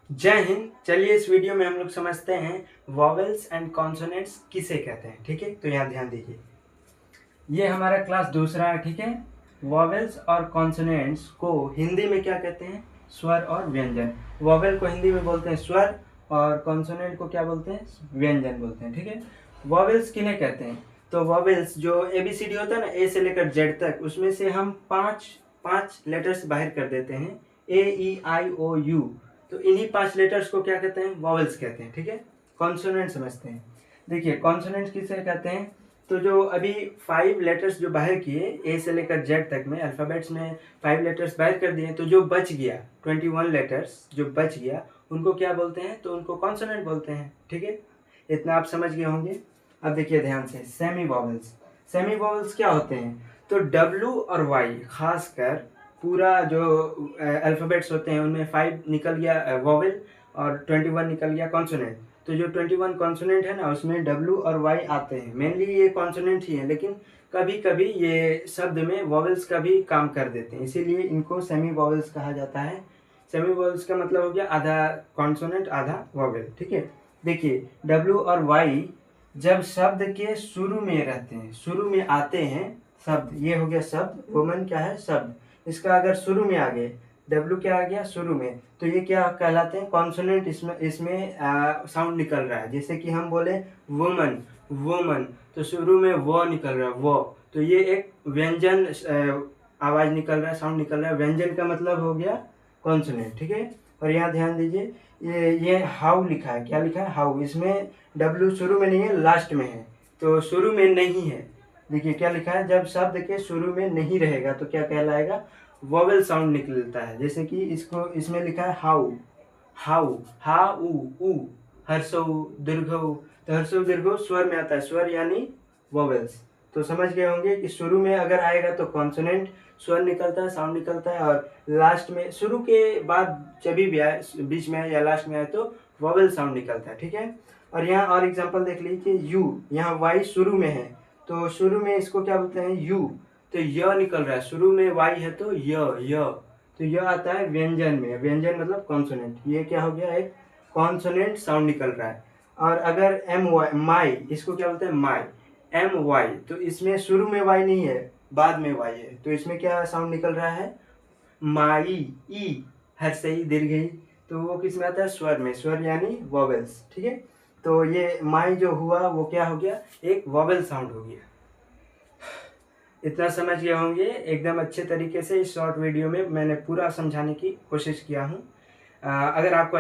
जय हिंद। चलिए इस वीडियो में हम लोग समझते हैं वॉवेल्स एंड कॉन्सोनेंट्स किसे कहते हैं। ठीक है, तो यहाँ ध्यान दीजिए, ये हमारा क्लास दूसरा है। ठीक है, वॉवेल्स और कॉन्सोनेंट्स को हिंदी में क्या कहते हैं? स्वर और व्यंजन। वॉवेल को हिंदी में बोलते हैं स्वर और कॉन्सोनेंट को क्या बोलते हैं? व्यंजन बोलते हैं। ठीक है, वॉवेल्स किन्हें कहते हैं? तो वॉवेल्स जो ABCD होता है ना, ए से लेकर जेड तक, उसमें से हम पाँच लेटर्स बाहर कर देते हैं, AEIOU। तो इन्हीं 5 लेटर्स को क्या कहते हैं? वॉवेल्स कहते हैं। ठीक है, कॉन्सोनेंट समझते हैं। देखिए कॉन्सोनेंट किसे कहते हैं? तो जो अभी 5 लेटर्स जो बाहर किए, ए से लेकर जेड तक में अल्फ़ाबेट्स में 5 लेटर्स बाहर कर दिए, तो जो बच गया 21 लेटर्स जो बच गया, उनको क्या बोलते हैं? तो उनको कॉन्सोनेंट बोलते हैं। ठीक है, इतना आप समझ गए होंगे। अब देखिए ध्यान से, सेमी वॉवेल्स। सेमी वॉवेल्स क्या होते हैं? तो W और Y, खासकर पूरा जो अल्फ़ाबेट्स होते हैं उनमें 5 निकल गया वॉवेल और 21 निकल गया कॉन्सोनेंट। तो जो 21 कॉन्सोनेंट है ना, उसमें W और Y आते हैं। मेनली ये कॉन्सोनेंट ही है, लेकिन कभी कभी ये शब्द में वॉवेल्स का भी काम कर देते हैं, इसीलिए इनको सेमी वॉवेल्स कहा जाता है। सेमी वॉवेल्स का मतलब हो गया आधा कॉन्सोनेंट आधा वॉवेल। ठीक है, देखिए W और Y जब शब्द के शुरू में रहते हैं, शुरू में आते हैं शब्द, ये हो गया शब्द, वुमन क्या है? शब्द। इसका अगर शुरू में आ गए, W क्या आ गया शुरू में, तो ये क्या कहलाते हैं? कॉन्सोनेंट। इसमें साउंड निकल रहा है। जैसे कि हम बोले वुमन, वुमन, तो शुरू में वो निकल रहा है, वो, तो ये एक व्यंजन आवाज निकल रहा है, साउंड निकल रहा है। व्यंजन का मतलब हो गया कॉन्सोनेंट। ठीक है, और यहाँ ध्यान दीजिए, ये हाउ लिखा है। क्या लिखा है? हाउ। इसमें W शुरू में नहीं है, लास्ट में है, तो शुरू में नहीं है। देखिए क्या लिखा है, जब शब्द के शुरू में नहीं रहेगा तो क्या कहलाएगा? वॉवेल साउंड निकलता है। जैसे कि इसमें लिखा है हाउ, हाउ, हा उ, हर्षौ दीर्घौ। तो हर्षौ दीर्घौ स्वर में आता है, स्वर यानी वॉवेल्स। तो समझ गए होंगे कि शुरू में अगर आएगा तो कॉन्सोनेंट, स्वर निकलता है, साउंड निकलता है, और लास्ट में, शुरू के बाद जब भी आए, बीच में या लास्ट में आए, तो वॉवेल साउंड निकलता है। ठीक है, और यहाँ और एग्जांपल देख लीजिए, यू, यहाँ वाई शुरू में है, तो शुरू में इसको क्या बोलते हैं? यू। तो य निकल रहा है, शुरू में वाई है तो य, तो य आता है व्यंजन में। व्यंजन मतलब कॉन्सोनेंट। ये क्या हो गया? एक कॉन्सोनेंट साउंड निकल रहा है। और अगर एम वाई, माई, इसको क्या बोलते हैं? माई, एम वाई, तो इसमें शुरू में वाई नहीं है, बाद में वाई है, तो इसमें क्या साउंड निकल रहा है? माई, ई, हर्षई दीर्घई। तो वो किस में आता है? स्वर में, स्वर यानी वॉवेल्स। ठीक है, तो ये माई जो हुआ वो क्या हो गया? एक वॉवेल साउंड हो गया। इतना समझ गए होंगे एकदम अच्छे तरीके से। इस शॉर्ट वीडियो में मैंने पूरा समझाने की कोशिश किया हूँ। अगर आपको